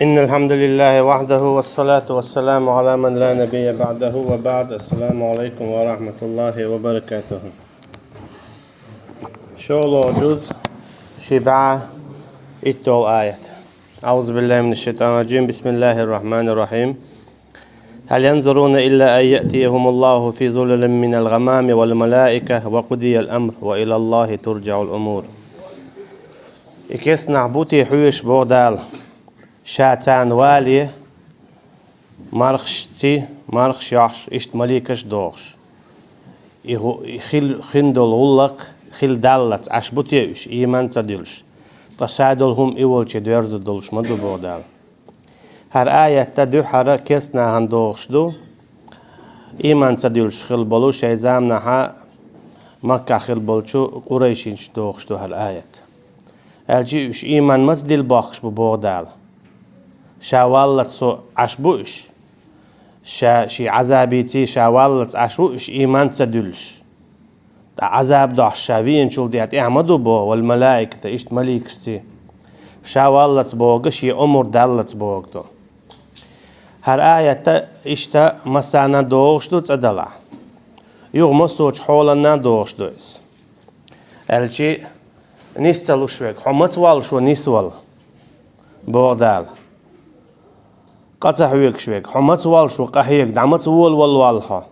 إن الحمد لله وحده والصلاة والسلام على من لا نبي بعده وبعد. السلام عليكم ورحمة الله وبركاته. شغل جزء شبعة إتو آية. أعوذ بالله من الشيطان الرجيم. بسم الله الرحمن الرحيم. هل ينظرون إلا أن يأتيهم الله في ظلل من الغمام والملائكة وقضي الأمر وإلى الله ترجع الأمور. إكس نعبوتي حوش بودال شاتان والي مرخشتي مرخش يعش إشت مليكش دوغش خندل غلق خل دالت عشبوتيش إيمان تدلش تصادلهم إيولش دويرز دلش مدو بودال هر آية تدو حرا كسنا هندوغش دو إيمان تدلش خل بلو شيزام نها مكة خل بلشو قريشينش دوغش دو هر آية الجيش إيمان مزدل باخش ببودال شاولت سو عشبوش شي عذابيتي شاولت عشبوش إيمان تدلش تا عذاب ده شافين شول ديات اعمدو بو والملائكة إشت مليكسي شاولت بوغش أمور دالت بوغدو هر آية إشتا مسانا دوغشدو تدلا يوغ مستوش حولنا دوغشدو إس الجي نيستلو شوك حمت والشو نيسوال بوغدال قطع ويك شوك حمت والشو قهيك دعمت والها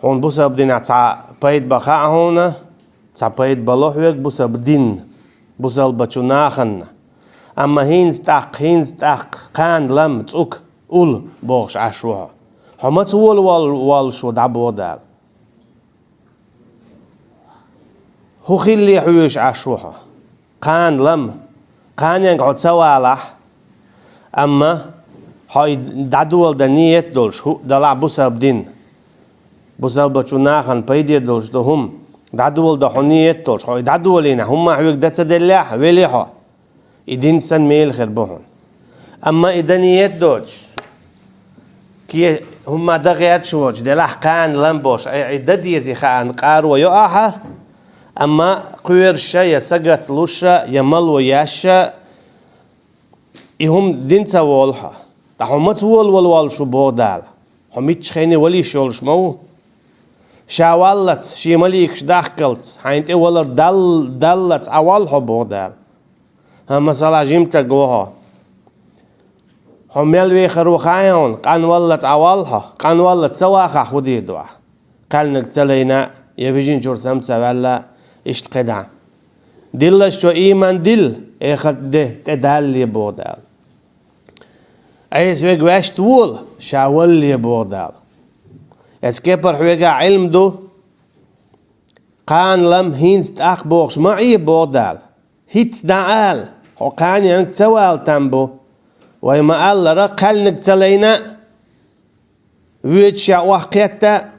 هون بوسا بدين عطا بايد بخاء هون تا بايد بلوح ويك بوسا بدين بوسا البچو ناخن اما هينز تاق قان لم تسوك اول بوغش عشوها حمت والشو دعبو دال هو خيلي حويش عشوها قان لم قان ينقعد سوالح اما هاي دعدول دنيت دولش هو دلع بوسا بدين بوسا بچو ناخن بايدي دولش دهم دعدول دحونيت دولش هاي دعدولين هم حويك دتا دلاح ويليحو إدين سن ميل خير بهون اما إدنيت دولش كي هم دغيات شوج دلاح قان لم بوش عدد يزي خان قار ويقاحه اما قويرشا يسقط لوشا يمل وياشا إهم دينتا والها هم تول شو بودال هم يتشخيني ولي شولش مو شاولت شي مليكش داخلت حينت ولر دلت اولها بودال هم صلاة جيمتا قوها هم يلوي خرو خايون قان ولت اولها قان ولت سواخا خودي دوا قال نقتلينا يفيجين شور سمسا ولا اشت قدع دلش شو ايمان دل اخد ده تدالي بودال ايس ويق واش طول شاول لي بودال اسكيبر حويقا علم دو قان لم هينست اخ بوغش معي بودال هيت دعال هو قان ينك سوال تنبو ويما قال لرا قال نقتلينا ويتشا وحقيتا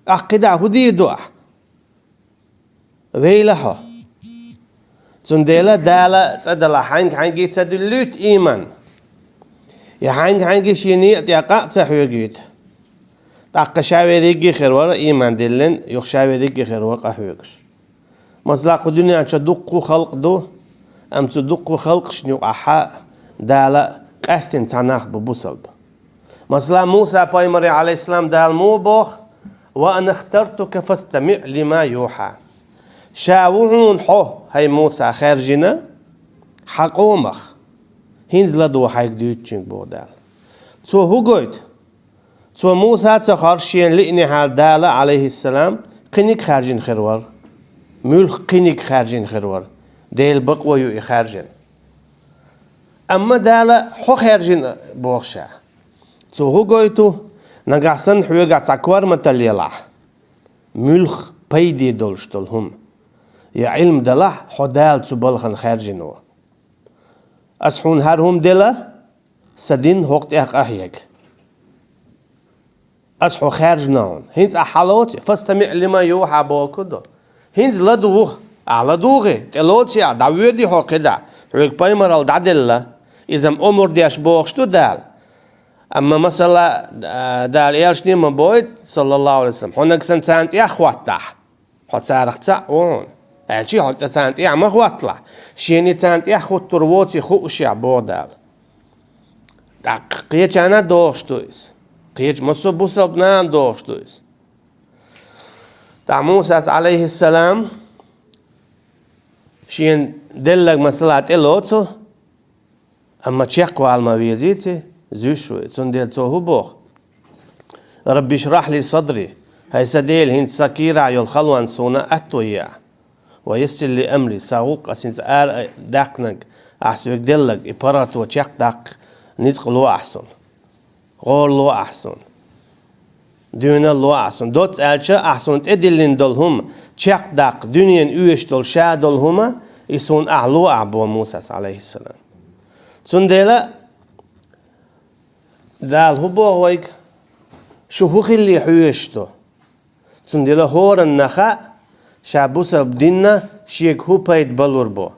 اقدا هدي دوح ويلها تنديلا دالا تدلا حنجي تدلوت ايمان يا حنجي شيني يا قاصح ويجيت طاق شاوي ريجي خير ورا ايمان دلن يخشاوي ريجي خير ورا قهوكش مصلاق الدنيا تدق خلق دو ام تدق خلق شنو احا دالا قاستن تناخ ببوسلب مصلا موسى بايمري عليه السلام دال مو بوخ وانا اخترتك فاستمع لما يوحى شاوهون حو هاي موسى خارجنا حقومخ هينز لدو حيك ديوتشنك بودال تو هو قويت تو موسى تخارشين لئني حال دالة عليه السلام قنيك خارجين خيرور ملخ قنيك خارجين خيرور ديل بقوة يو خارجين اما دالة حو خارجين بوخشا تو هو قويتو نقعسن حويقع تاكوار متليلح ملخ بيدي دولشتلهم يا علم دلح حدال تبلخن خارجينو أسحون هارهم دلا سدين وقت أحيك أسحو خارجناون هنز أحلوتي فاستمع لما يوحى بوكدو هنز لدوغ على دوغي تلوتي دعويدي هو كدا حويك بايمر الدعدلة إذا أمور دياش بوغشتو دال أما مثلا دال إيالش نيما بويت صلى الله عليه وسلم هناك سنتانت يا خواتح حد سارخ تاعون أجي حد تانت يا ما خواتلا شيني تانت يا خو تروتي خو شع بودال قيج أنا دوشتويس قيج مصو بوسب نان دوشتويس تاع موسى عليه السلام شين دلك مسلات إلوتو أما تشيقوا على المبيزيتي زوشوي تندل توهو بوخ ربي اشرح لي صدري هاي سديل هين سكيرة يول خلوان سونا أتويا ويسر لي أمري ساوق أسنس داقنك أحسوك دلك إبارات وتشيق داق نزق لو أحسن غور لو أحسن دينا لو أحسن دوت ألشا أحسن تدلين دولهم تشيق داق دنيا أويش دول شا دولهما يسون أعلو أعبو موسى عليه السلام تندل دال هبو هويك شو خلي حويشتو تندل هور النخاء شابوسا بدينا شيك هو بايد بلور بو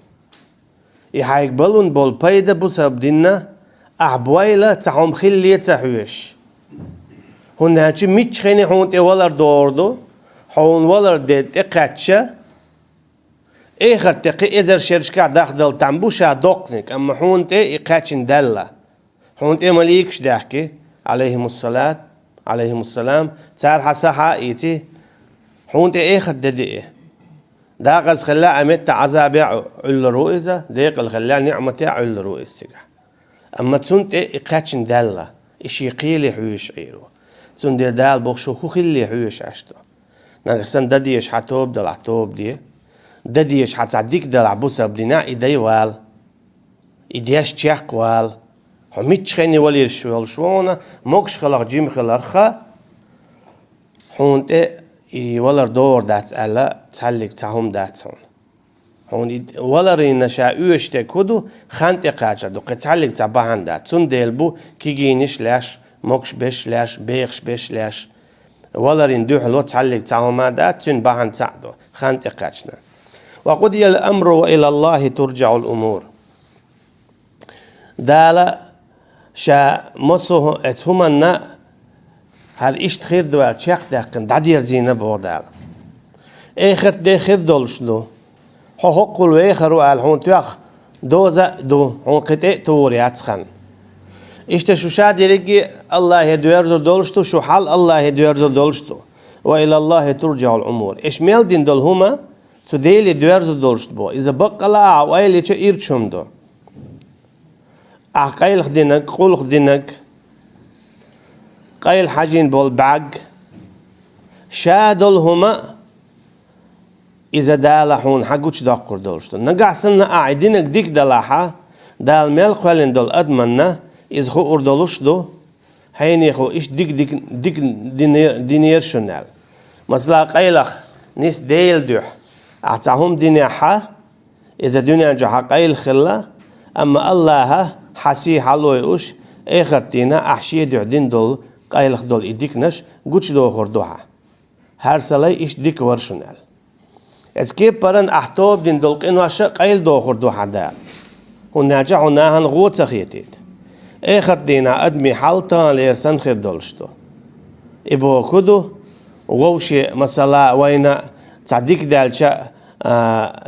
يحايك بلون بول بايد بوسا بدينا أعبويلة تعهم خلي تحويش هون هاتشي ميتش خيني هون تولر دوردو هون ولر ديت إقاتشا إخر تقي إزر شرشكا داخل تنبوشا دوقنك أما هون تي إقاتشن دالة هون تي مليكش داحكي عليهم السلام تار حساحا إيتي هون تي إخر ددئه داغز خلا عمت عذاب عل رؤيزة ديق الخلا نعمة عل رؤيزة أما تسنت إقاتشن دالة إشي قيلي حويش عيرو تسنت دال بوخشو خلي حويش عشتو ناقصن دديش حتوب دل عتوب دي دديش حتصديق دل عبوسة بدنا إيدي وال إيديش تشاق وال هميتش خيني ولير شوانا موكش خلاق جيم خلارخا هون ولر دور دات ألا تحلق تهم داتون هون ولرين نشاء يشتى كودو خانت قاجر دو قتحلق تباهن دات تون ديلبو كيجينش لاش موكش بش لاش بيخش بش لاش ولرين دوح لو تحلق تهم دات تون باهن تعدو خانت قاجنا وقضي الأمر وإلى الله ترجع الأمور دالا شا مصو اتهمنا هل إيش خير دوال شيخ داقن دادير زينة بودال إخر دي خير دولشلو حقول ويخرو على هون تياخ دوزا دو هون قطع توري أتخن إيش تشو شادي رجي الله يدويرزو دولشتو شو حال الله يدويرزو دولشتو وإلى الله ترجع الأمور إيش ميل دين دول هما تديلي دويرزو دولشت بو إذا بقى لا عوائلي چه إيرچم دو أقايل خدينك قول خدينك قايل حاجين بول باق شادل هما إذا دالحون حقوش داقر دولشتو نقعسن أعيدينك ديك دلاحا دال ميل قوالين دول أدمنا إذا خو أردولوش دو هيني خو إيش ديك دينير شنال مثلا قايلخ نيس ديل دوح أعطاهم دينيحا إذا دنيا جحا قايل خلا أما الله حسي حلويوش إخرتينا أحشي دعدين دول قايلخ دول إديكنش قوش دو خردوها هر سلاي إيش ديك ورشنال اسكي برن أحتوب دين دول قنواش قايل دو خردوها دال هناجا هناهن غوت سخيتيت إخرتينا أدمي حالتان ليرسن خير دولشتو إبو كدو ووشي مثلا وين تصديق دالشا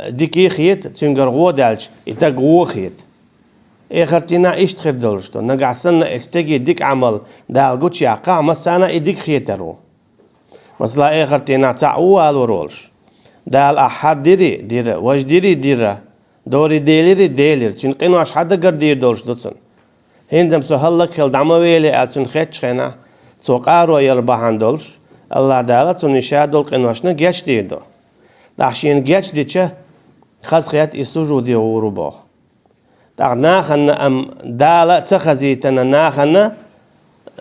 ديكي خيت تنقر غو دالش إتا غو خيت إخرتينا إيش تخير دولشتو نقعسن استجي ديك عمل دال قوتش يقع مسانا إديك خيترو مثلا إخرتينا تعوال ورولش دال أحر ديري وش ديري دوري ديلر تنقينو أش حدا قر دير دولش دوتسن هندم سهلك هل دعمويلي ألسن خيتش خينا توقارو يرباحان دولش الله دالا تنشا دول قنوشنا جيش ديردو دعشين جيش ديتشه خاص خيات يسوجو دي غورو ناخنا أم دالا تخزيتنا ناخنا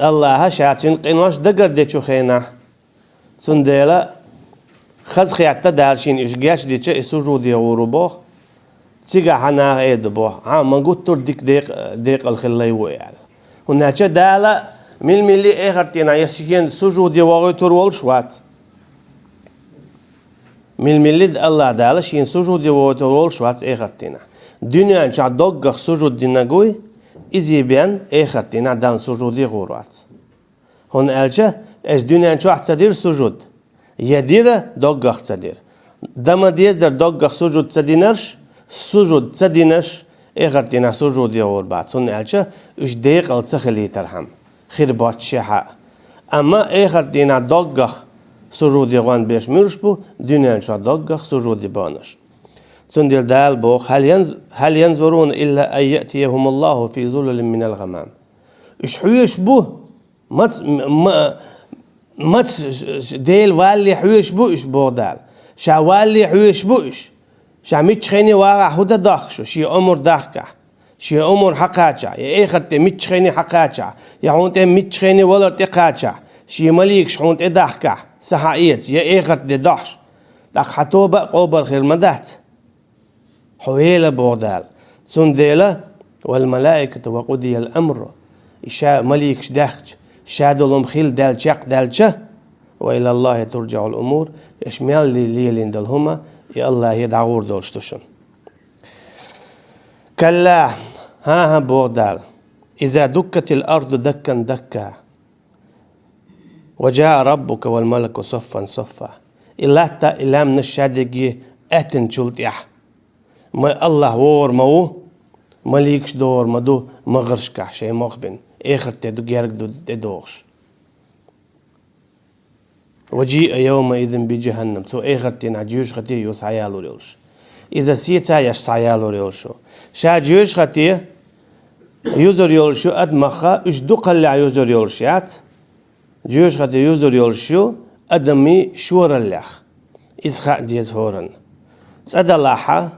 الله شاتين قنوش دقر ديتشو خينا سنديلا خاص خيات دالشين إش جيش ديتشه يسوجو دي غورو تيجا حنا ايد بو ما قلت ديق الخلي ويال هناك دالا من ملي اخرتنا يسكن سجود يواغيتور والشوات من ملي الله دالا شين سجود يواغيتور والشوات اخرتنا دنيا ان شاء دوغ سجود ديناغوي ازي بيان اخرتنا دان سجود يغورات هون الجا اش دنيا ان شاء تصدير سجود يدير دوغ تصدير دما ديزر دوغ سجود تدينرش سجود تدينش إخرتنا سجود يور بعد سن ألشة إيش ديق التخلي ترحم خير باتشحة أما إخرتنا دقخ سجود يوان بيش مرشبو دنيا إن شاء دقخ سجود بانش سندل دال بوخ هل ينظرون إلا أن يأتيهم الله في ظلل من الغمام إيش حويش بوه مت ديل والي حويش بو إيش بو دال شا والي حويش بو إيش شا متشخيني واقع هودا داخشو شي أمور داخكا شي أمور حقاتشا يا إخت متشخيني حقاتشا يا هونت متشخيني ولا تقاتشا شي مليك شهونت داخكا سحايت يا إخت داخش داخ حتوبة قوبر خير مدات حويلة بودال سنديلة والملائكة وقضي الأمر إشاء مليك داخش شادلهم خيل دالشة وإلى الله ترجع الأمور يشمل ليلين دلهما يا الله يدعور دولشتوشن كلا ها بودال إذا دكت الأرض دكا دكا وجاء ربك والملك صفا صفا إلا من الشادقية أتن شلتيح ما الله وور مو مليكش دور مدو مغرشكح شيء مخبن إخر تدو جارك دو تدوغش وجيء يومئذ بجهنم سو إخر تنا جيوش خطي يوس عيالو ريولش إذا سيتا يش عيالو ريولشو شا جيوش خطي يوزر يولشو أدمخا إش دقل يوزر يولشيات جيوش خطي يوزر يولشو أدمي شور اللخ إسخاء ديز هورن سأد الله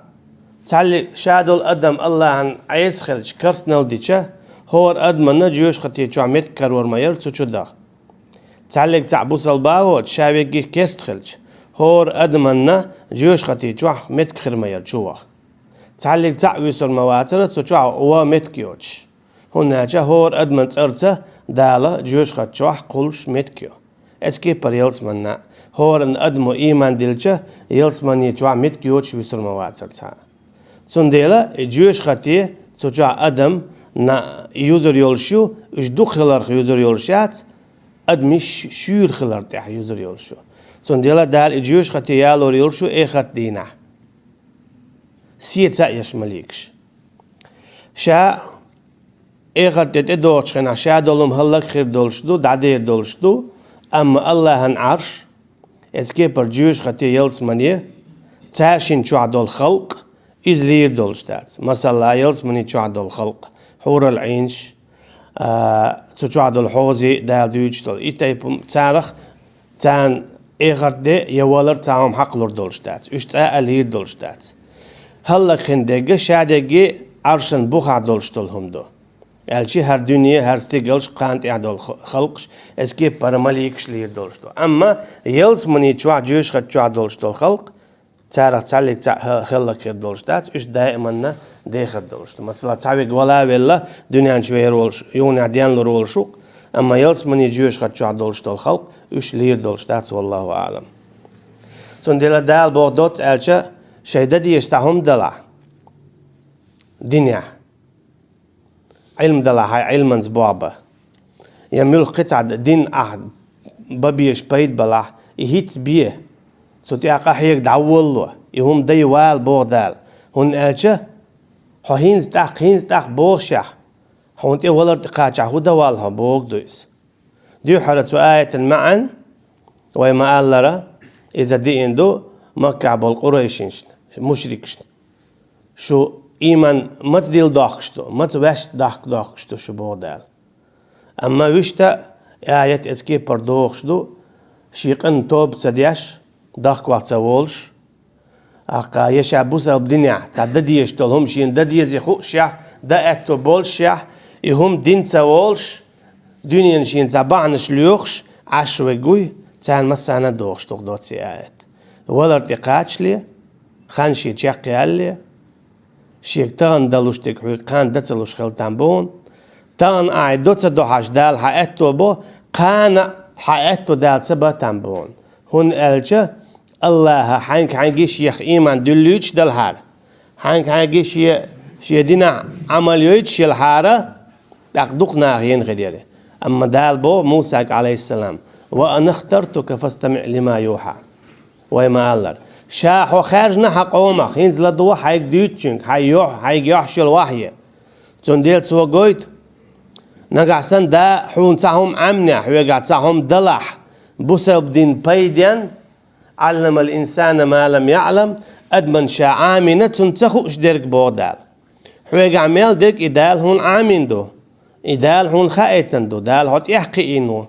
تعلي شادو الأدم الله عن عيس خلش كرسنال ديشة هور أدمنا جيوش خطي شو عميت كرور ماير سو دا تعلق تعبوس الباوت شابيك كيست خلش هور أدمنا جيوش خطي شو عميت كخير ماير شو تعلق تعويس المواتر سو شو هو ميت كيوتش هنا جا هور أدمن ترته دالا جيوش خطي شو قولش ميت كيو اسكي بر يلس منا هور ان أدمو إيمان ديلشة يلس مني شو عميت كيوتش ويس المواتر تا سنديلا جيوش خطي سو شو أدم نا يوزر يولشو اش دخلر يوزر يولشات ادمش شور خلر تاع يوزر يولشو سنديلا دال جيوش خطي يالور يولشو اي خط دينا سيت سايش مليكش شا اي خط تدوش خنا شا دولم هلك خير دولشدو دادير دولشدو اما الله هن عرش اسكيبر جيوش خطي يلس مني تاشين شو عدول خلق إز لير دولشتات مثلا يلس مني شو عدول خلق حور العينش شو عدول حوزي دال دوجتول إتايبم تارخ تان إغر دي يوالر تاهم حقلور دولشتات إش تا لير دولشتات هلا خندقة شادقة عرشن بوخع دولشتول هم دو الشي هر دنيا هر ستيقلش قانت اعدول خلقش اسكي برماليكش لير دولشتو اما يلس مني شو جيوش خد شو دولشتول خلق تعرف تعلق خلق دولشتات إيش دائما داخل دولشت مثلا تعبق ولا ولا دنيا شوية رولش يون عديان لرولشوق أما يلس من يجيوش خد شو دولشت الخلق إيش لير دولشتات والله أعلم سندلا دال بودوت ألشة شيدا دي يستهم دلا دنيا علم دلا هاي علم زبابة يميل قطع دين أحد ببيش بيت بلا يهيت بيه سوتي أقاحيك دعوله يهم دي وال بودال هون ألشة هينز تاق بوشح هون تي ولا ارتقاش هو دوالها بوق دويس دي حرت آية معا وما قال لرا إذا دي إندو مكة بالقريشين مشركش شو إيمان ما تديل داخشتو ما تباش داخشتو شو بودال أما وشتا آية اسكي بردوخشتو شيقن توب تسدياش داخ وقت سوولش أقا يشعبوسا بدنيا تعددي يشتولهم شين ددي يزيخو شح دا أتو بولش شح يهم دين سوولش دنيا شين تبعنش ليوخش عشوة جوي تان مسانا دوخش تقدوت سياعات ولا ارتقاتش لي خانشي تشاقي علي شيك تان دلوش تكوي قان دتلوش خلطان بون تان قاعد دوتس دوحاش دال حقتو بو قان حقتو دال سبا تنبون هون ألجا الله حانك حانجي شيخ إيمان دلوش دالهار حانك حانجي شي دينا عمليوت شي الحارة تقدقنا هين غديره أما دال بو موسى عليه السلام وأنا اخترتك فاستمع لما يوحى وما الله شاحو خارجنا حقومك هينز لدوا حيك ديوتشنك حيك يحشي الوحي تنديل سوا قويت نقعسن دا حون تاهم عمنا حويقع تاهم دلح بسبب دين بيدين علم الإنسان ما لم يعلم أدمن شا عامنة تنتخو اشدرك بودال حويقع ميل ديك إدال هون عامين دو إدال هون خائتن دو دال هات يحقي إنو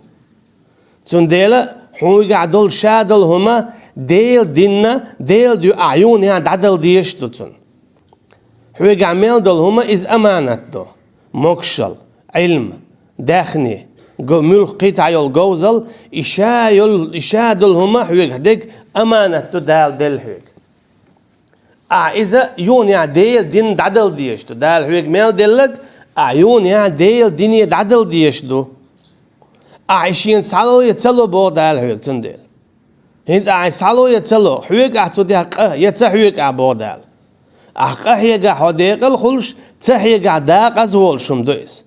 تنديل حويقع دول شادل هما ديل دينا ديل دو أعيون يعني عدل ديشتو تن حويقع ميل دول هما إز أمانة دو موكشل علم داخني ملخ قيت عيول جوزل إشادل هما حويق هديك أمانة تدال دل حويق إذا يون يا ديل دين دعدل ديشتو دال حويق ميل دلك يون يا ديل دين دعدل ديشتو عايشين سالو يتسلو بو دال حويق تندل هنز سالو يتسلو حويق أعتودي يتحويق عبو دال أحقا حديق الخلش تحيق داق أزول شمدويس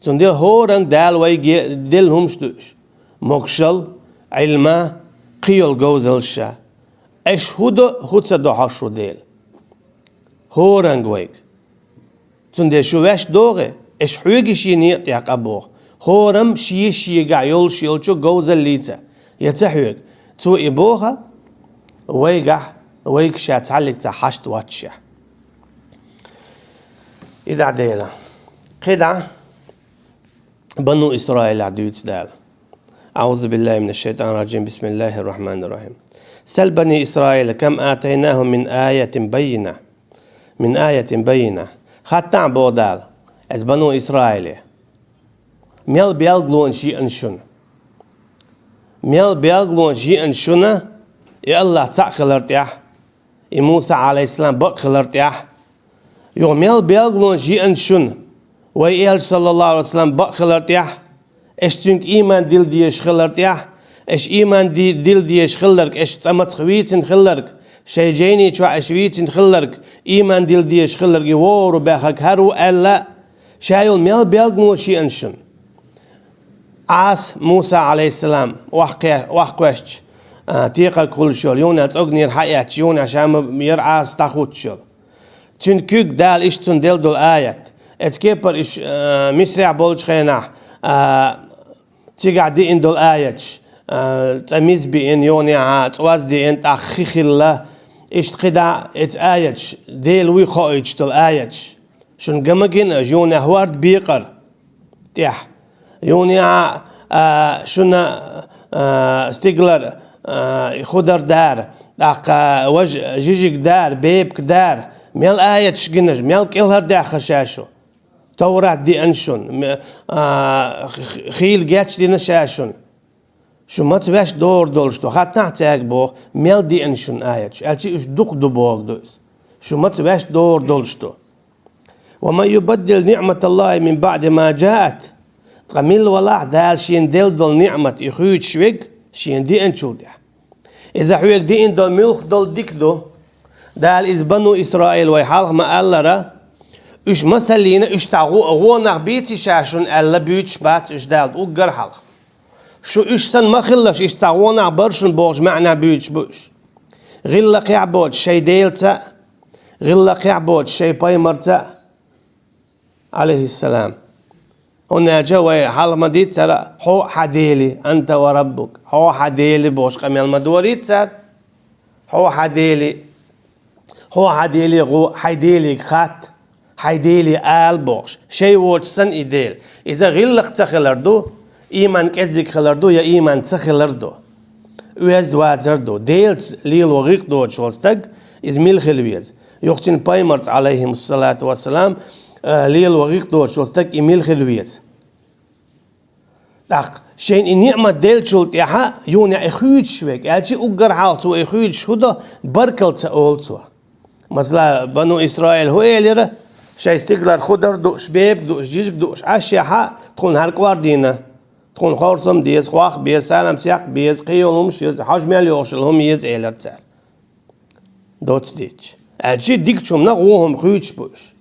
تندل هورن دال ويجي دل همشتوش مكشل علما قيل جوزل شا ايش هدو حشو ديل هورن ويج تندل شو واش دوغه ايش حويجي شينيت يا قبوخ هورم شي قايول شيلشو جوزل ليتا يتحويق تو إبوها ويج شا تعلق تحشت واتشا إذا عديلا قدعة بنو إسرائيل عدويت دال أعوذ بالله من الشيطان الرجيم بسم الله الرحمن الرحيم سل بني إسرائيل كم آتيناهم من آية بينة حتى عبو دال از بنو إسرائيل ميل بيالغلون شي أنشون ميل بيالغلون شي أنشون يا الله تعقلرت يح يا موسى عليه السلام بقلرت يح يو ميل بيالغلون شي أنشون ويقال صلى الله عليه وسلم بقلرت يح اش تنك إيمان دل ديش خلرت يح اش إيمان دل ديش خلرك اش تمت خويتن خلرك شي جيني شو اشويتن خلرك إيمان دل ديش خلرك يورو باخك هرو ألا شايل ميل بيالغلون شي أنشون عاس موسى عليه السلام وحقوش تيقا كل شول يونا تأغني الحياة يونا شام يرعاس تاخوت شول تنكوك دال إش تندل دول آيات اتكيبر إش مسرع بولش خيناح تيقع دي إن دول آيات تميز بي إن يونا تواز دي إن تأخيخ الله إش تقدع إت آيات ديل وي خويج دول آيات شن قمقين جونا هوارد بيقر تيح يونيا شنا استيغلر خضر دار داق وج جيجيك دار بيبك دار ميل آية شجنج ميل كيلهر دا خشاشو توراة دي أنشون خيل جاتش دي نشاشون شو ما تباش دور دولشتو حتى نحتاج بوغ ميل دي أنشون آية ألتي إش دوق دو بوغ دوس شو ما تباش دور دولشتو وما يبدل نعمة الله من بعد ما جاءت تقميل ولا دال شين دل نعمة يخويت شويك شين دي انشودع إذا حويك دي ان دل ملخ دل ديكدو دال إز بنو إسرائيل ويحالخ ما ألرا إش مسلينا إش تعغو غونغ بيتي شاشون ألا بيوتش بات إش دال أقر حالخ شو إش سن ما خلش إش تعغونا برشن بوغش معنى بيوتش بوش غلق يعبود شي ديلتا غلق يعبود شي بايمرتا عليه السلام هنا جوا حال مديت ترى هو حديلي أنت وربك هو حديلي بوش قميل مدوريت ترى هو حديلي غو حديلي خات حديلي آل بوش شيء وش سن إديل إذا غلق تخلردو إيمان كذك خلردو يا إيمان تخلردو ويز دوازردو ديلز ليل وغيق دوت شولستق إز ميل خلويز يختن بايمرت عليهم الصلاة والسلام ليل وغيق دوت شولستق إميل خلويز داق شين النعمة ديل شولت يها يونا إخويد شويك أجي أقر حالتو إخويد شودا بركلت أولتو مثلا بنو إسرائيل هو إليرا شاي استقلال خضر دوش بيب دوش جيجك دوش عشيها تكون هالكوار دينا تكون خورسم ديز خواخ بيز سالم سياق بيز قيولهم شيز حجم يوشلهم يز إلر تال دوتس ديتش أجي ديك شومنا غوهم خويدش بوش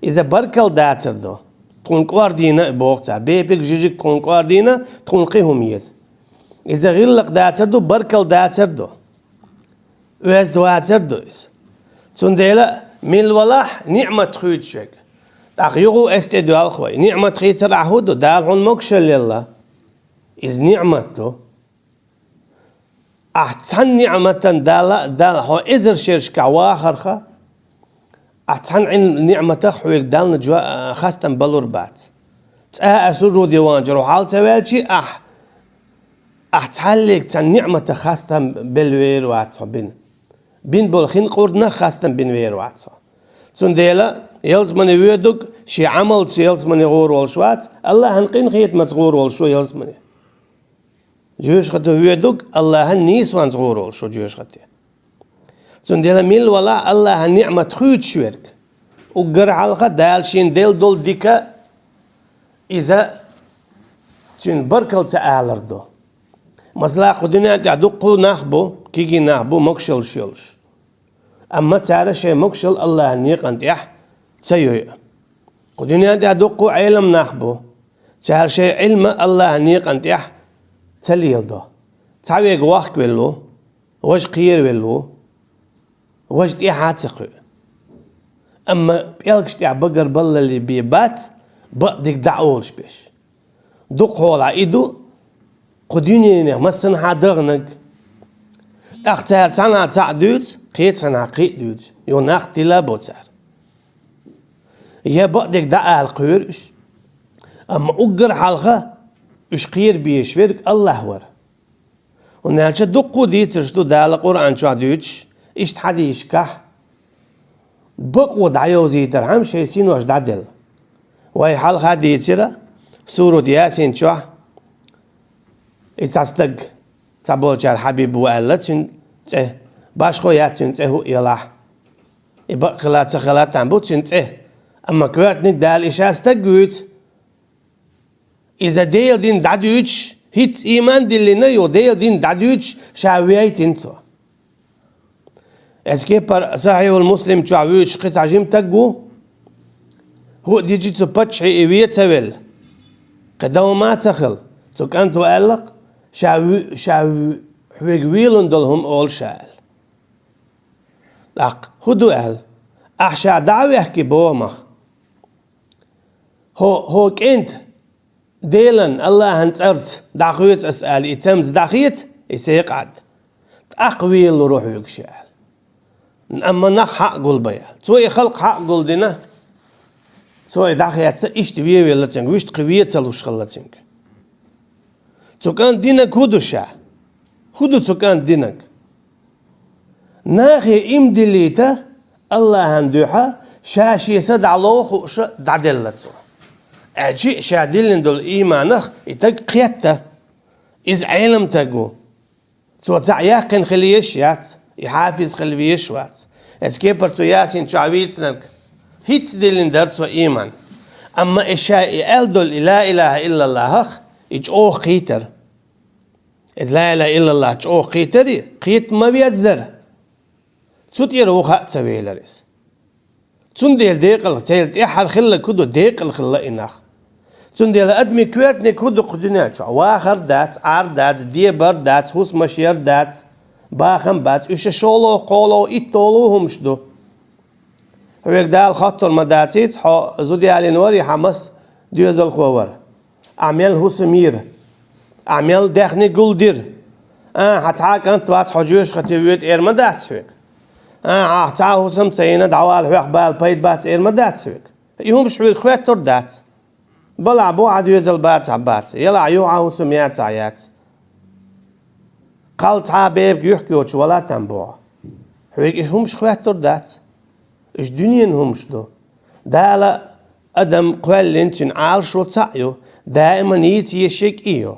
إذا بركل داتر دو تكون كواردينا بوقتها بيبك جيجك تكون كواردينا تكون قيهم يز إذا غلق داتر دو بركل داتر دو öz duazer dois. Zundela milwalah ni'mat khuytshek. Ach yugu este dual khoy. Ni'mat khitser ahudo dal hon mokshel is ni'matu. أحسن نعمة دال هو إزر شرش كواخرخة أحسن عن نعمة خويك دال نجوا خاستن بلور بات أسرو ديوان جرو حال توالشي أحتحلك تن نعمة خاستن بالوير واتسو بين بولخين قردنا خاستن بين وير واتسو تون ديلا يلز من ويدوك شي عمل يلز من غور والشوات الله هنقين خيط متغور والشو يلز مني جوش خطو ويدوك الله نيس وان صغور شو جوش خطي زندلا ميل ولا الله نعمة خيط شويرك وقر حلقة دالشين ديل دول ديكا إذا تين بركل تآلر دو مثلا قدنا تعدقو نخبو كيجي نخبو مكشل شلش أما تعالى شيء مكشل الله نيقن تيح تسيوي قدنا تعدقو علم نخبو تعالى شيء علم الله نيقن تيح تليل دو تعويق واخك ولو واج قير ولو واج تيحات سقو أما بيالكش تيح بقر بلا اللي بيبات بقدك دعولش بيش دوق هولا إيدو قدينيني مسن حادغنك اختار تانا تعدوت قيت سنا قيت دوت يوناخ تلا بوتار يا بقدك دعا القيرش أما أقر حلقة إش قير بيشفرك الله ور ونالش دقو ديترش دو دال القرآن شو عدوتش إش تحديش كح بقو دعيو زيتر هم شيسين واش دعدل وهي حلقة ديترة سورة ياسين شو إتصدق تبول جال حبيب وقالت تن باشخو ياتن تهو يلاح يبقى خلات تنبو تن أما كوارت ندال إش أستقوت إذا ديل دين دادوش هيت إيمان دلنا يو ديل دين دادوش شاوية تنسو اسكي بر صحيح المسلم شاويش قط عجيم تقو هو ديجي تبتش إيوية تول قدو ما تخل تو كانت وقالق شاوي حويقويلن دولهم أول شال لق هدو قال أحشا دعوي يحكي بومخ هو كنت ديلن الله هنتقرت دعقويت أسأل يتمز دعقيت يسيقعد تأقويل روح يكشال أما نخ حق قلبيا سوي خلق حق قلدنا سوي دعقيت إيش تبيه ويلتنك ويش تقوية تلوش خلتنك سو كان دينك هدو شا هدو سو كان دينك ناخي إمدليته الله هندوحا شاشي سدع لوخ دعدلتو أجي شادلين دول إيمانخ يتق قيادته إز علم تقو سو تعياقن خليش يات يحافظ خليش وات اتكيبر تو ياتين شعبيتنك هيت دلين درتو إيمان أما إشاء دول لا إله إلا الله إجو قيتر إذ لا إله إلا الله إجو قيتر قيت ما بيتزر سوتير وخاء تسويلرس تنديل ديقل تيلت إحر خلا كدو ديقل خلا إناخ تنديل أدمي كويتني كدو قدناتش واخر دات عار دات ديبر دات هوس مشير دات باخم بات إيش شولو قولو إتولو همشدو هويك دال خطر مداتيت زودي على نوري حمس ديوزل خوار أعمل هوس مير أعمل دخني قلدير هتعاك أنت وات حجوش ختيويت إرمدات فيك تعاو سم سينا دعوال هوخ بال بيت بات إرمدات فيك يهم شوي خوات تردات بلا بو عاد يزل بات عبات يلا عيوعه سميات عيات قال تعابيب يحكيوش ولا تنبوع هويك همش خوات تردات إيش دنيا همش دو دالا أدم قوال انتن عالشو تعيو دائما يتي يشيك إيو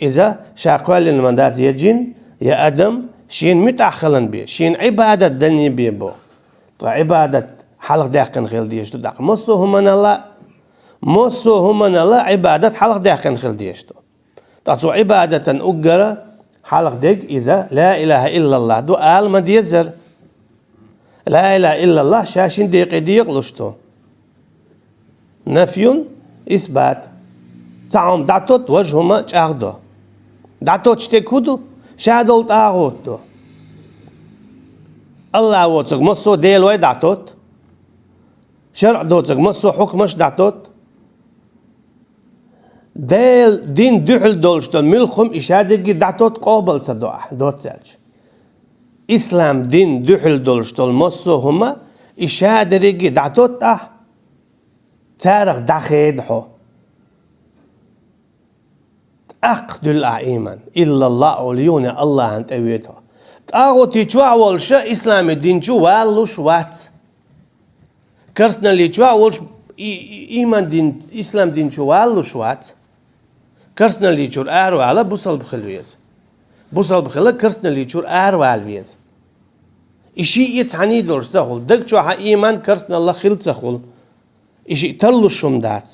إذا شاقوال المندات يجين يا أدم شين متأخلن بيه شين عبادة دنيا بيه بو عبادة حلق داقن خيل ديشتو داق مصو همن الله عبادة حلق داقن خيل ديشتو تاسو عبادة أقرأ حلق ديك إذا لا إله إلا الله دو آل ما ديزر لا إله إلا الله شاشين ديق لشتو نفي إثبات تعم دعتوت وجهما تأخذه دعتوت شتكودو شادول تأخذه الله وتسق مصو ديل وي دعتوت شرع دوتسق مصو حكمش دعتوت ديل دين دحل دولشتون ملخم إشادة دعتوت قابل صدوح دوت سالج إسلام دين دحل دولشتون مصو هما إشادة رجي دعتوت تاريخ دخيد حو أقد الأئيمان إلا الله وليون الله أنت أويتها تأغو تيجوا والشا إسلام الدين جو والوش وات كرسنا اللي جوا والش إيمان دين إسلام دين جو والوش وات كرسنا اللي جور أهرو على بوصل بخلويز بوصل بخلا كرسنا اللي جور أهرو علويز إشي يتعني دورس تقول دك جو إيمان كرسنا الله خلت تقول إشي تلوشهم دات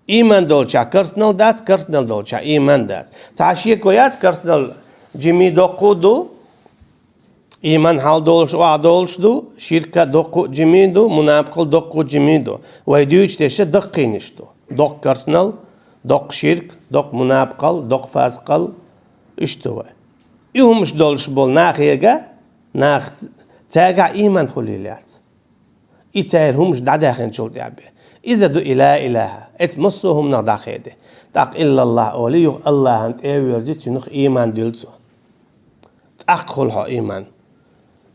إيمان دولشا كرسنال دات كرسنال دولشا إيمان دات تعشيه كويس كرسنال جمي دوقو دو إيمان حال دولش وعدولش دو شركة دوقو جمي دو منافقل دوقو جمي دو ويديوش تشا دقينش دو دوق كرسنال دوق شرك دوق منافقل دوق فاسقل اشتوى يهمش دولش بول ناخيجا ناخ تاقع إيمان خليلات إتاير همش دعداخن شولت يعبي إذا دو إله اتمسوهم نغدا خيده تاق إلا الله أوليه الله أنت يرزي تنخ إيمان دلسو تأخلها إيمان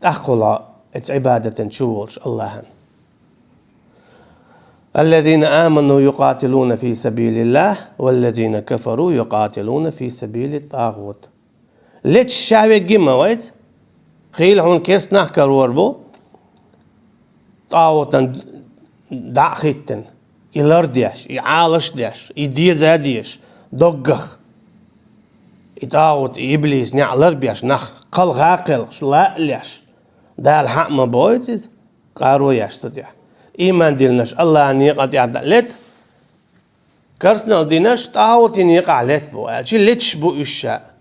تأخلها عبادة شوولش الله الذين آمنوا يقاتلون في سبيل الله والذين كفروا يقاتلون في سبيل الطاغوت ليش شعبي جيما ويت خيل هون كيس نحكر وربو طاغوتا دع خيتن يلرديش يعالش ديش يديز هديش دقخ يطاغوت إبليس نعلر بيش نخ قل غاقل لا ليش ده الحق ما بويتز قارو ياش صديح إيمان ديلناش الله نيقات يعدلت كرسنا ديناش طاغوت ينيقع لت بو شي لتش بو الشاء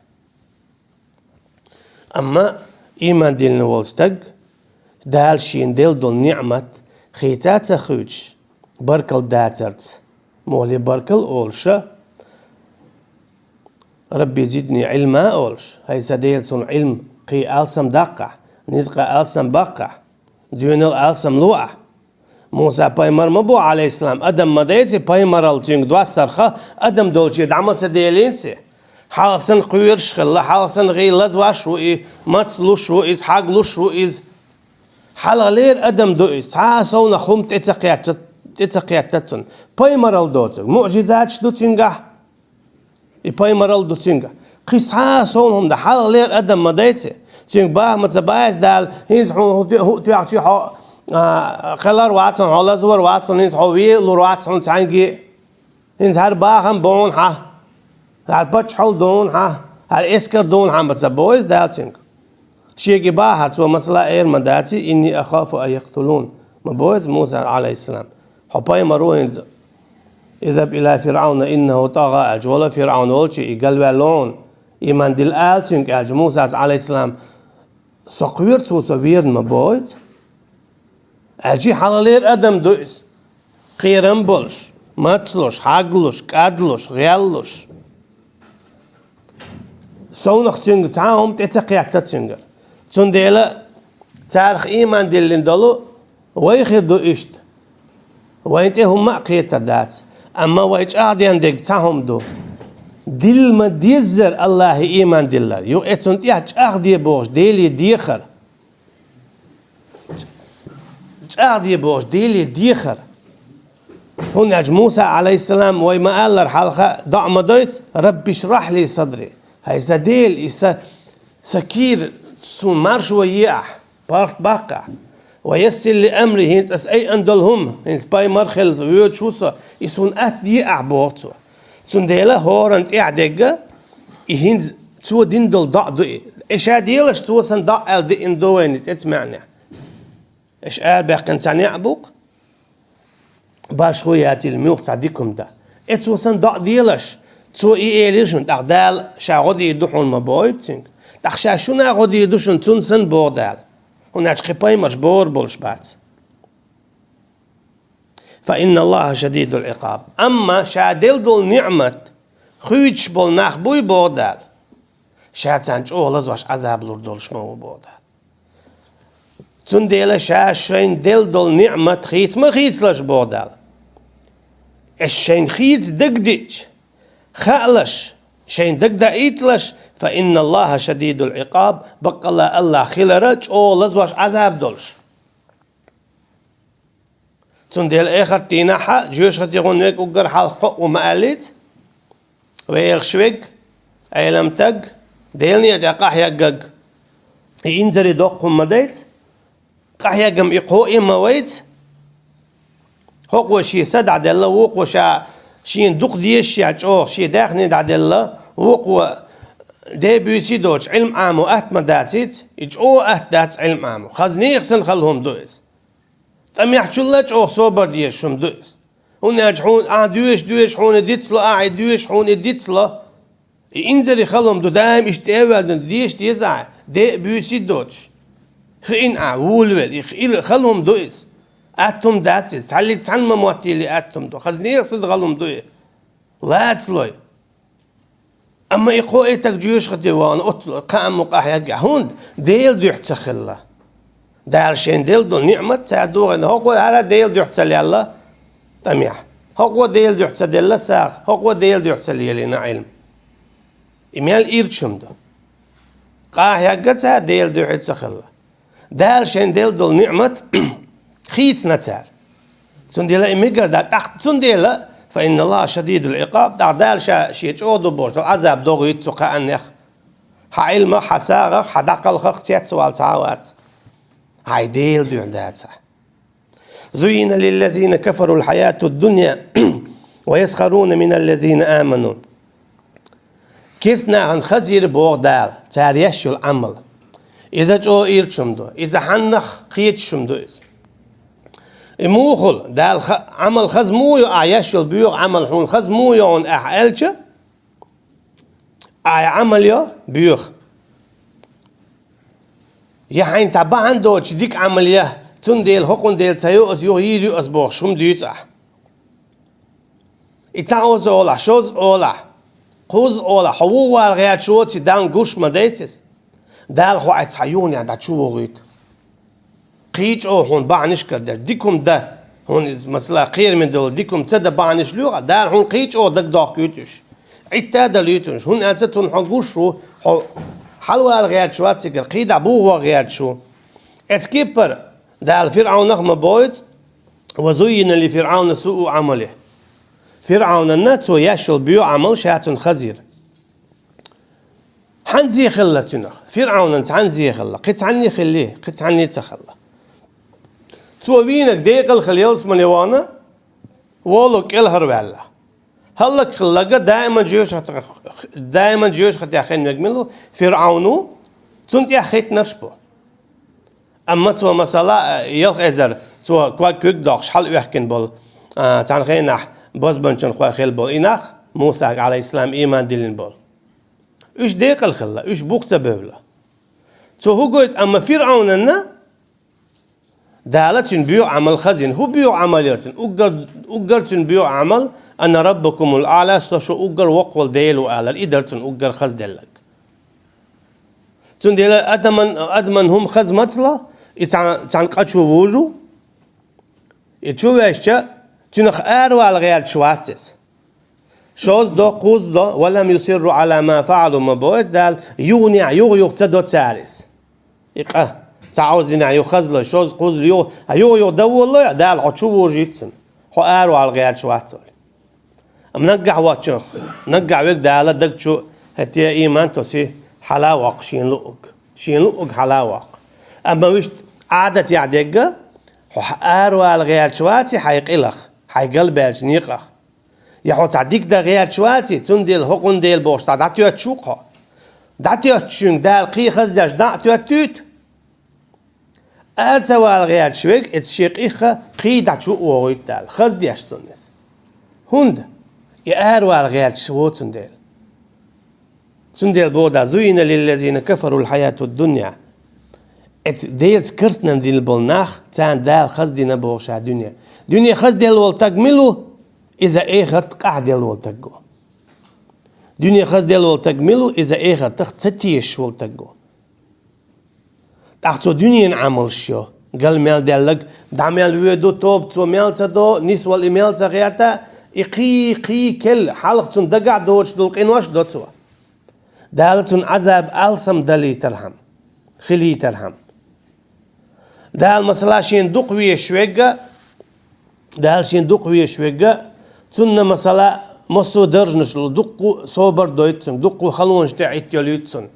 أما إيمان ديلنا والستق دال شين ديل دول نعمت خيتات خوج بركل داترت مولي بركل أولشا ربي زدني علما أولش هاي سديل سن علم قي ألسم دقع نزقى ألسم بقع ديونل ألسم لوع موسى بايمر مبو عليه السلام أدم مدايتي بايمر الجنگ دوا سرخة أدم دولشي دعمل سديلينسي حالسن قويرش خلا حالسن غي لزواش وإي ماتسلوش وإيز حاقلوش وإيز حلالير أدم دوئس تعاسونا خم تتقياتتن بايمرال دوتك معجزات شدو تنجح بايمرال دو تنجح قيس تعاسونهم ده حلالير أدم مدايتي تنج باه متبايز دال هينز هو تيعطي خلار واتسون هولا زور واتسون هينز ويلور واتسون تانجي هينز هر باهم بون هر بچ حل دون هر اسكر دون متبايز دال تنج شيء باهر سو مثلا إير مداتي إني أخاف أن يقتلون مبوز موسى عليه السلام حباي مروينز إذهب إلى فرعون إنه طغى أجول فرعون ولشي يقلبلون إيمان دل آلتشنك أج موسى عليه السلام سقوير تو سوير مبوز أجي حلالير أدم دويس خيرن بولش ماتلوش حاقلوش كادلوش غيالوش سونخ تشنج تعاهم تتقيات تشنجر تنديلا تاريخ إيمان دلين دلو ويخير دو إشت وينتي هم قيت دات أما ويش أعدي عندك تعهم دو دل ما ديزر الله إيمان دلر يو إتسنت يحج أعدي بوش ديلي ديخر أعدي بوش ديلي ديخر هون موسى عليه السلام ويما قال الحلقة ضع مدويت ربي اشرح لي صدري هاي سديل سكير سون مارش وياح بارت باقع ويسر لأمري هينس أس أي أندلهم هينس باي مرخل ويود شوسا يسون أت يقع بوغتو سون ديلا هورنت إعدقة هينس تو دين دول ضع دوئي إيش هاديلش تو سن ضع دي إندوينت إتسمعني إيش قال بيقن ساني أبوك باش خوياتي الميوخ تعديكم دا إتسو سن ضع ديلش تو إيليشن تقدال شاغودي يدوحون مبويتسنك تخشاشونا غودي يدوشن تونسن بودال هناك خباي مجبور بولشبات فإن الله شديد العقاب أما شادل دول نعمة خيج بول نخبوي بودال شاتانج أولز واش عذاب لور دولش مو بودال تنديلا شاشين دل دل نعمة خيت ما خيت لش بودال الشين خيت دقدج خالش شين دقدا ايتلش فإن الله شديد العقاب بقى الله خلرج او لزواش عذاب دولش تنديل اخر تيناحا جيوش خطيقون ويك وقر حلقه ومقاليت ويغشوك ايلم تق ديلني ادي قاحيا قق ينزري دوقهم مديت قاحيا قم اقهو اما ويت هو شي سدع ديلا وقو شين دوق ديش يعجوه شي داخني دع ديلا وقو دي بيسي دوش علم عامو اهت مداتيت يجعو اهت دات علم عامو خزني يغسن خلهم دويس تم يحجلج او صوبر ديش شم دويس هون يجحون دويش هون ديتسلا دويش هون ديتسلا ينزل يخلهم دو دايم اشتاول ديش ديزع دي بيسي دوش خين وولول يخلهم دويس اتم داتس تعلي تعلم مواتي اللي اتم دو خزني يغسن خلهم دويس لا تسلوي اما يقو ايتك جيوش خديوان اطلع قام مقاح يقع هون ديل دو يحتسخلا دار شين ديل دو نعمة تعدوغ ان هو على ديل دو يحتسل الله تميح هو ديل دو يحتسل الله ساق هو ديل دو يحتسل يلينا علم اميال ايرتشم دو قاح يقع ديل دو يحتسخلا دار شين ديل دو نعمة خيس نتار سنديلا اميقر دا تحت سنديلا فإن الله شديد العقاب دعدال شيء أودو بورت العذاب دوغ يتسقى أنيخ حعلم حساغخ حدقلخ تيت سوال تعاوات هاي ديل دو عنداتها زين للذين كفروا الحياة الدنيا ويسخرون من الذين آمنوا كيسنا عن خزير بوغ دال تاريشو العمل إذا جو إيرتشم دو إذا حنخ قيتشم دو موخل دال عمل خز مويو عياش البيوغ عمل حون خز مويو عن أحالشة عمل يو بيوغ يحين تبع عنده تشديك عملية تنديل هقون ديل تيو أزيو يديو أسبوع شوم ديوتح إتعوز أولا شوز أولا قوز أولا حوو والغيات شو تدان قوش مديتس دال خو عيتحيون يعني داتشو غيت قيج او هون بعنش كردر ديكم ده هون مثلا خير من دول ديكم تدا بعنش لغة دار هون قيج او دك داق يوتش عتا دليتش هون أنتون حقوشو حلوة الغيات شو تسكر قيد أبوه غيات شو اسكيبر دال فرعون نخم بويت وزين لفرعون سوء عمله فرعون الناتو يشل بيو عمل شات خزير حنزي خلتنا فرعون انت حنزي خلا قيت عني خليه قيت عني تخلا توبينك ديق الخليل مليوانا ولو كل هربالله هلك خلقة دائما جيوش خد ياخين يجملوا فرعونو تنت ياخيت نرشبو اما تو مثلا يلق ازر تو كواك كوك داخش حل يحكن بول تان خينح باز بنشن خوا خيل بول إناخ موسى عليه السلام إيمان دلين بول إيش ديق الخلا إيش بوقت بولا تو هو قلت أما فرعون لنا دالتن بيو عمل خزين هو بيو عملياتن أقرتن بيو عمل أن ربكم الأعلى سوشو أقر وقول ديلو أعلى إدرتن أقر خز دلك تن ديلا أدمن هم خز مطلع يتعن قاتشو بوجو يتشو يشتا تنخ أروى الغير شواسس شوز دو قوز دو ولم يصروا على ما فعلوا ما بويت دال يغنع يغ تدو تاريس يقه تعوز دينا يخزله شوز قوز يغ دولله دال عشو وجيتن خو أروى الغير شواسس أم نقع واتشنخ نقع ويك دالا دقشو هتيا إيمان توسي حلاوق شين لؤق حلاوق أما ويش عادة يعدقه أروى الغير شواتي حيقلخ حيقلبش نيقخ يحط عديك دا غير شواتي تنديل هقون ديل بوش دعتيو تشوقها دعتيو تشون دال قي خزداش دعتيو توت أرسوا الغير شويك اتشيق إخا قي دعتشو وغيت دال خزداش تنس هند يأروى الغير شو تنديل بودا زين للذين كفروا الحياة الدنيا ديت كرتنا دين البلناخ تان دال خزدنا بوشا دنيا خزدل والتجملو إذا إخرت قاعد والتجو دنيا خزدل والتجملو إذا إخرت تختتيش والتجو تحت دنيا عمل شو قال ميل دلق دعمل ويدو توب تو ميلتا دو نسوال ميلتا غيرتا قي كل حلقة دقع دوش دلقين واش دو تسوا دالتون عذاب ألسم دلي ترحم خلي ترحم دال مثلا شين دقوية شويقة دال شين دقوية شويقة تن مثلا مصو درجنش دقو صوبر دويتسن دقو خلونش تعيت يليتسن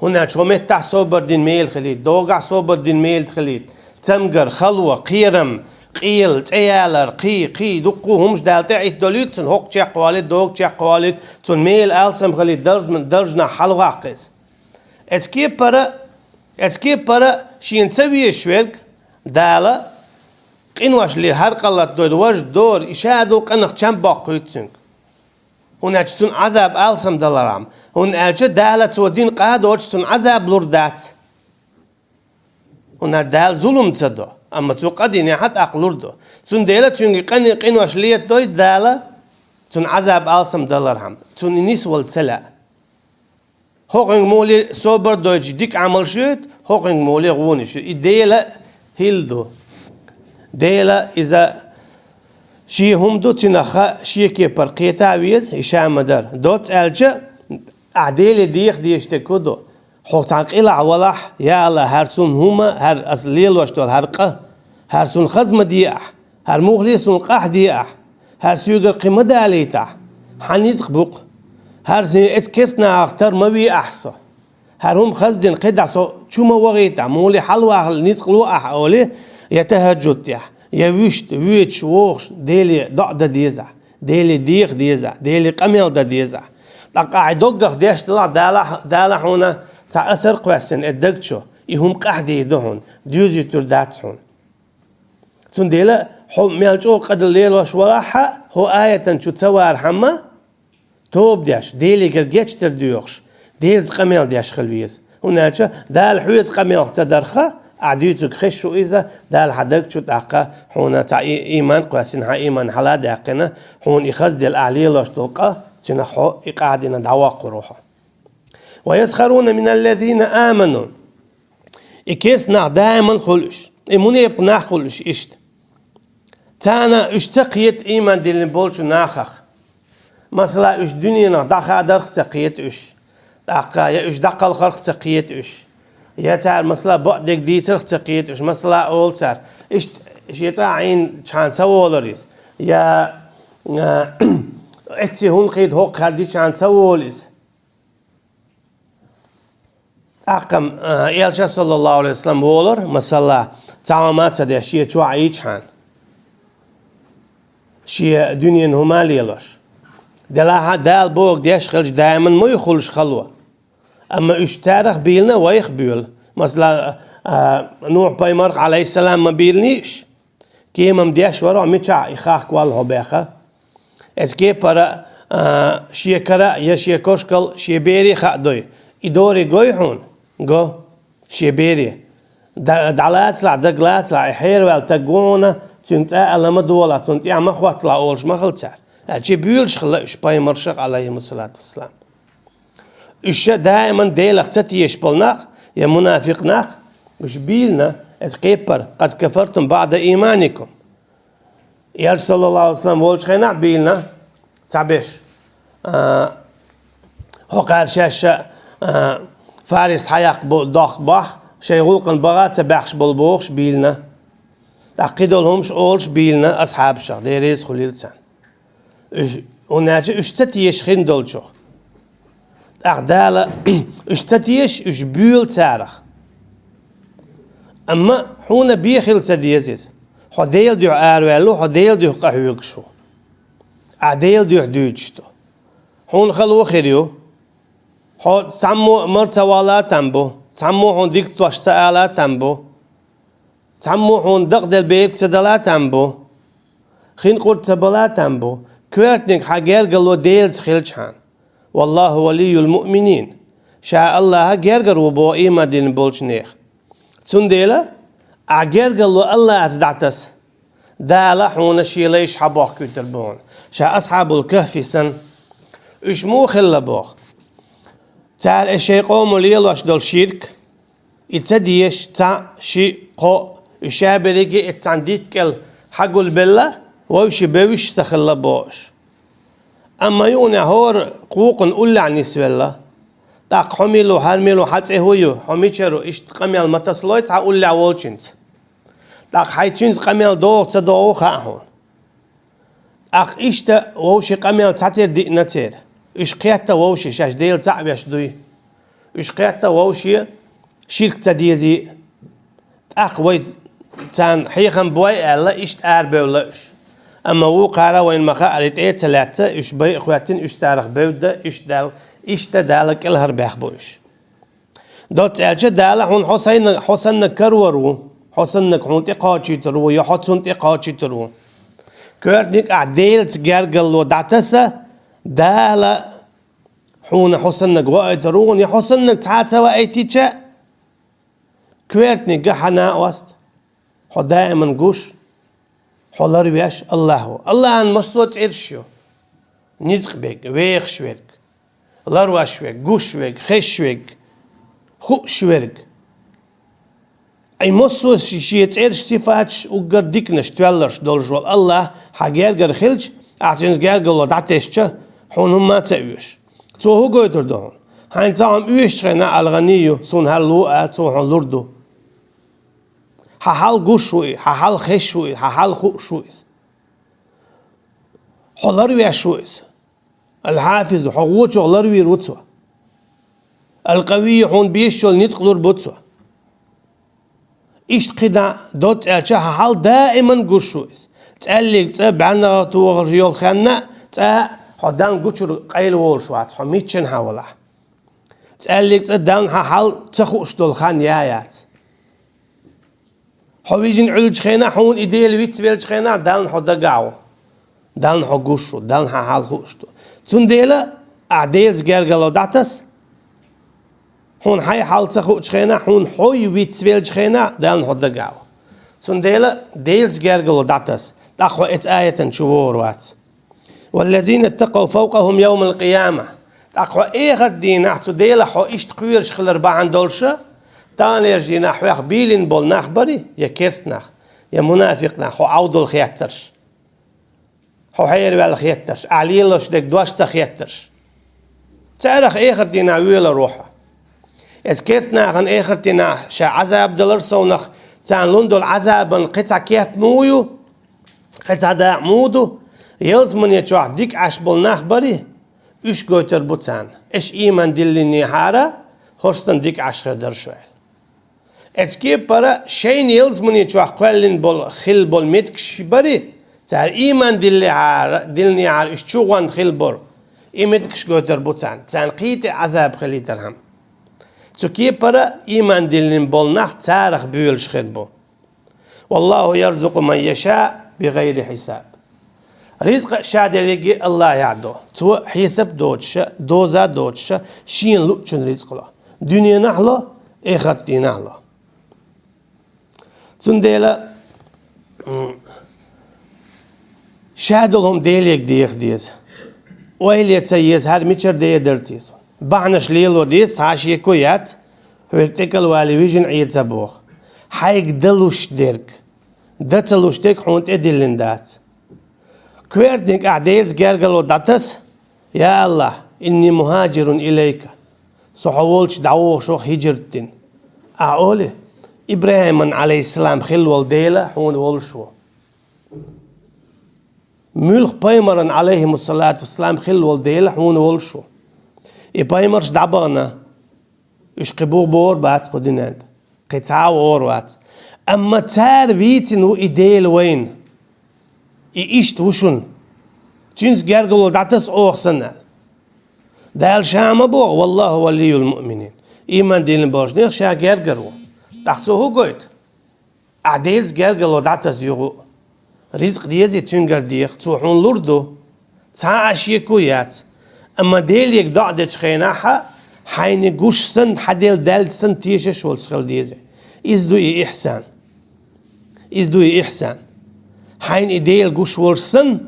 هنا شو متع صوبر دين ميل خليت دوقع صوبر دين ميل خليت تمقر خلوة قيرم قيل تيالر قي دقو همش دال تعيت دوليتسن هوك تشي قواليت دوق تشي قواليت تن ميل ألسم خليت درج من درجنا حلوة قيس اسكي برا شين تسوي شويق دالا قنواش لي هر قلت دويد واش دور إشادو قنق چم باقويتسن هنا تشتون عذاب ألسم دلارام هنا أجا دالة تودين قادو تشتون عذاب لوردات هنا دال ظلم تدو أما تو قدين حتى أقلوردو تون دالة تشونغي قنواش ليت دويد دالة تون عذاب ألسم دلارام تون نيس والتلا هوقنج مولي صوبر دويج ديك عمل شوت هوقنج مولي غوني شوت دالة هيلدو دالة إذا شي هم دو تنخا شي كي برقيتا ويز هشام مدر دوت ألجا عديل ديش تكودو حوتانق إلى عوالح يا الله هرسون هما هر أصليل واشتول هرقه هرسون خزم دياح هر مغليسون قح دياح هر سيوغر قيمة داليتاح حنيزق بوق هر زي اتكسنا اختر مبي أحسو هر هم خزدين قدعسو چوما وغيتا مولي حلوة نيزق لو أح أولي يتهجد يح يوشت ويتش ووش ديلي ضعد ديزع ديلي ديخ ديزع ديلي قميل دا ديزع لقاعي دوقخ ديش طلع دالا هنا تا أسر قواسن الدقشو يهم قحدي دهون ديوزي ترداتحون تون ديلا حو ميالجو قد الليل وشوراحة هو آية شو تسوار حما توب ديش ديلي قرقيتش ترديوخش ديلز قميل ديش خلويز هناك دال حويز قميل تدرخه عديتك خشوا إذا دال حدك شو تأقى حونا تع إيمان قاسين ها إيمان حلا داقنا حون يخز دل أعلي لش تلقى تنحو إقعدنا دعواق روحه ويسخرون من الذين آمنوا إكيسنا دائما خلش إموني يبقى خلش إشت تانا اشتقيت إيمان دل بولش ناخخ مثلا إش دنيا دخا درخ تقيت إش دقا يا إش دقا الخرخ تقيت إش يا تعال مثلا بعدك دي ترخ تقيت إش مثلا أول تعال إش يتعين شان سوولريس يا إتي هون قيد هوك هردي شان سووليس أقم إلشا صلى الله عليه وسلم وولر مثلا تعامات سدي شيء شو عيش حان شيء دنيا هما ليلش دلها دال بوق ديش خلج دائما ما يخلش خلوة أما اشتارخ بيلنا ويخبيل مثلا نوح بايمرق عليه السلام ما بيلنيش كيما مديش ورا ميتشع إخاخ كوالهو بيخا اسكي برا شي كرا يا شي كوشكل شي بيري خادوي إدوري جوي هون جو شي بيري دعلات لا دقلات لا حير والتجونا تنتا على مدولا تنتي عم خوات لا أولش ما خلتش هادشي بيولش خلا إش بايمرشق عليه الصلاة والسلام إش دائما ديل اختتي يشبلناخ يا منافقناخ وش بيلنا اسكيبر قد كفرتم بعد إيمانكم يا صلى الله عليه وسلم ولش خينا بيلنا تعبش هو قال شاشة فارس حياق ضخ بخ شيغولقن بغات سبخش بالبوخش بيلنا تعقيدوا لهمش أولش بيلنا أصحاب الشر ديريز خليل سان وناجي اشتتيش خين دولشوخ أعدالة اشتتيش اش بيول تارخ أما حونا بيخيل سديزيز حديل ديو آروالو حديل ديو قهوكشو عديل ديو حدودشتو حون خلو خيريو حو تسمو مرتوالا تنبو تسمو حون ديك توش سآلا تنبو تسمو حون دق دل بيك سدلا تنبو خين قرد تبلا تنبو كوارتنك حقير قلو ديلز خيلشان والله ولي المؤمنين شاء الله جرجر وبو إيما دين بولشنيخ تنديلا أجرجر الله أتدعتس دالا حون شيليش حبوخ كتربون شاء أصحاب الكهف سن إش مو خلا بوخ تعال الشيء قوم ليل واش دول شرك يتسديش تا شي قو الشابريجي اتعنديت كل حقول بالله ووش بوش سخلا باش أما يونا هور قوقن أولا عن نسبة تاق حميلو هرميلو حتى هويو حميشرو إشت قميل متصلويت هقولا والشنت تاق حيتشنت قميل دوغ تصدوغو خاهون أق إشتا ووشي قميل تعتير دي نتير إش قياتا ووشي شاش ديل تعبيش دوي إش قياتا ووشي شرك تديزي تاق ويت تان حيخن بوي ألا إشت أربولش أما هو قارا وين مخا أريد إيه ثلاثة إش بي إخواتين إش تاريخ بودة إش دالك الهر بيخبوش دوت ألشة دالة هون حسن كرورو حسن هون تقاطي ترو يا حسن تقاطي ترو كورتنيك أعديلت جرجل ودعتسة دالة هون حسن جوائد ترون يا حسن تعاتة وأيتيشة كورتنيك حنا وست دائما جوش حولار بيش الله عن مصوت إرشيو نزق بيك ويخ شويك لاروا شويك جوش شويك خش شويك خو شويك أي مصوت شيء إرش صفاتش وقرديك نشتولرش دولجول الله حجار جر خلج أعتنز جار جلو دعتشة حونهم ما تسويش تو هو قوتر دهون هاي تعم يشترينا الغنيو سون هاللو سون لوردو حال جوشوي حال خشوي حال خوشويس حلروي شويس الحافظ حقوق حلروي روتسو القوي هون بيشول نتقدر بوتسو إيش قدا دوت أشها حال دائما جوشويس تقلق تبعنا توغريول خنا حدان جوشر قيل وولشوات حميتشن حوله تقلق تدان حال تخوش دول خان يايات حويجين علج خينا حون إيديل ويت بيلج خينا دالن حدا قاو دالن حقوشو دالن حال خوشتو تنديلا أعديلز جرجلو دعتس حون حي حال تخوش خينا حون حوي ويت بيلج خينا دالن حدا قاو تنديلا ديلز جرجلو دعتس تأخو إس آية شوور وات والذين اتقوا فوقهم يوم القيامة تأخو إيه غدين أحتو ديلا حو إيش تقويرش خلر باعن دولشة تاني يرجينا حويخ بيلين بول نخبري يا كيرستناخ يا منافقنا حو عودو الخياترش حو حير والخياترش عليلوش ديك دواش تخياترش تعرف اخر دينا ويلا روحه اس كيرستناخ ان اخر دينا شا عذاب دلرسونخ تان لوندو العذاب قطع كيف مويو قطع دا مودو يلزمن يتشوح ديك عش بول نخبري اش قوتر بوتان اش ايمان دلني حارة خرستن ديك عش خدر شوال اتسكي برا شين يلزمن يتشوح قوالين بول خل بول ميتكش بري تار إيمان دلني عار إشتوغان خيل بور إيمتكش قوتر بوتان تان قيت عذاب خليترهم تسكي برا إيمان دلني بول نخ تارخ بيولش خيل بو والله يرزق من يشاء بغير حساب رزق شادريجي الله يعدو تو حساب دوتش دوزا دوتش شين لوتشن رزق له دنيا نحله إخرتي نحله تنديلا شادلهم ديليك ديخ ديز ويلي تسيز هر ميشر دي درتيز بعنش ليلو ديز عاشي كويات ويكتكل والي ويجن عيد سبوخ حيك دلوش ديرك دتلوش ديك حونت ادلين دات كويرتنك اعديلز جرجلو داتس يا الله اني مهاجر اليك صحولش دعوه شوخ هجرتين اقولي ابراهيم عليه السلام خلول ديلا حون ولشو ملخ بايمرن عليهم الصلاة والسلام خلول ديلا حون ولشو بايمرش دعبانا إش قبور بور بات قدناد قطعة وروات أما تار بيتن وإيديل وين إيشت وشن تنس جرجل دعتس أوخسنا دال شام بو والله ولي المؤمنين إيمان دين باش نخشى جرجرو تحسوه قويت عديلز جرجل دعتس يغو رزق ديزي تنجر ديخ توحون لردو تسعى أشيكويات أما ديل يك دعدش خيناها حين جوش سن حديل دالت سن تيشش والسخل ديزي إزدوي إحسان حين إديل جوش ورسن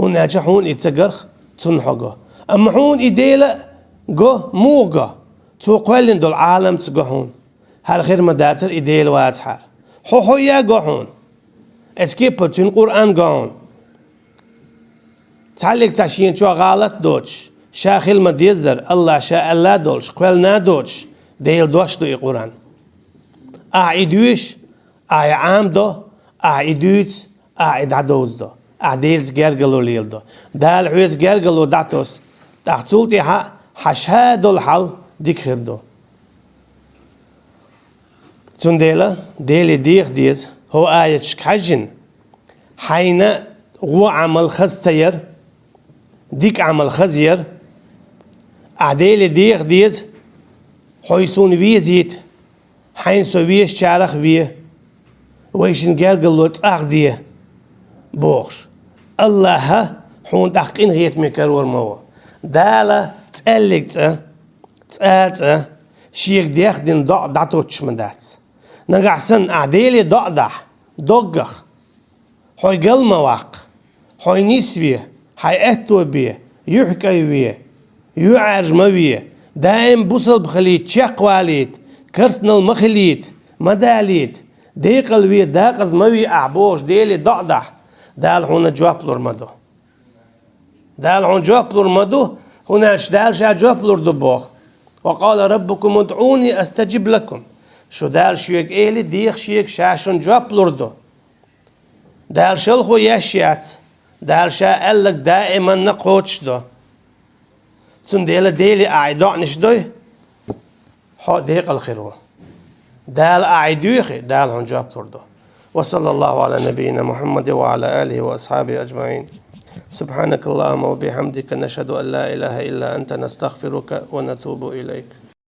هنا جحون يتسجرخ تنحقه أما حون إديل جو موجة توقلن دول عالم تسجحون هر خير مداتر إديل واتحار حو يا قهون اسكيبت في القرآن قهون تعلق تشين شو غلط دوتش شاخل مديزر الله شاء الله دولش قبلنا دوتش ديل دوش دو القرآن أعيدوش أعي عام دو أعيدوش أعيد عدوز دو أعديلز جرجلو ليل دو دال عويز جرجلو دعتوس تحصولتي حشهادو الحل ديك خير دو تنديلا ديلي ديخ ديز هو آية شكحجن حين هو عمل خزير ديك عمل خزير أعديلي ديخ ديز حيسون ويزيت حين سويش شارخ ويه ويشن جرجلوت أخذيه بوخش الله حون تحقين هيت مكرور مو دالا تقلق تقاط شيك ديخ دين دعتوتش من دات نقعسن أعديلي دعدح دقخ حي قلما واق حي نسويه حي أتو بيه يحكي بيه يعرج ما بيه دائم بوصل بخليت شاق واليت كرسنا المخليت مداليت ديقل بيه داقز ما بيه أعبوش ديلي دعدح دال هون جواب لور مدو دال هون جواب لور مدو هناش دال شا جواب لور دبوخ وقال ربكم ادعوني استجب لكم شو دال شيك إيلي ديخ شيك شاشون جواب لور دو دال شلخو يشيات دال شا قالك دائما نقوتش دو سن ديلي أعيدعنش دوي حو ديق الخيرو دال أعيدوخي دال هون جواب لور دو وصلى الله على نبينا محمد وعلى آله وأصحابه أجمعين سبحانك اللهم وبحمدك نشهد أن لا إله إلا أنت نستغفرك ونتوب إليك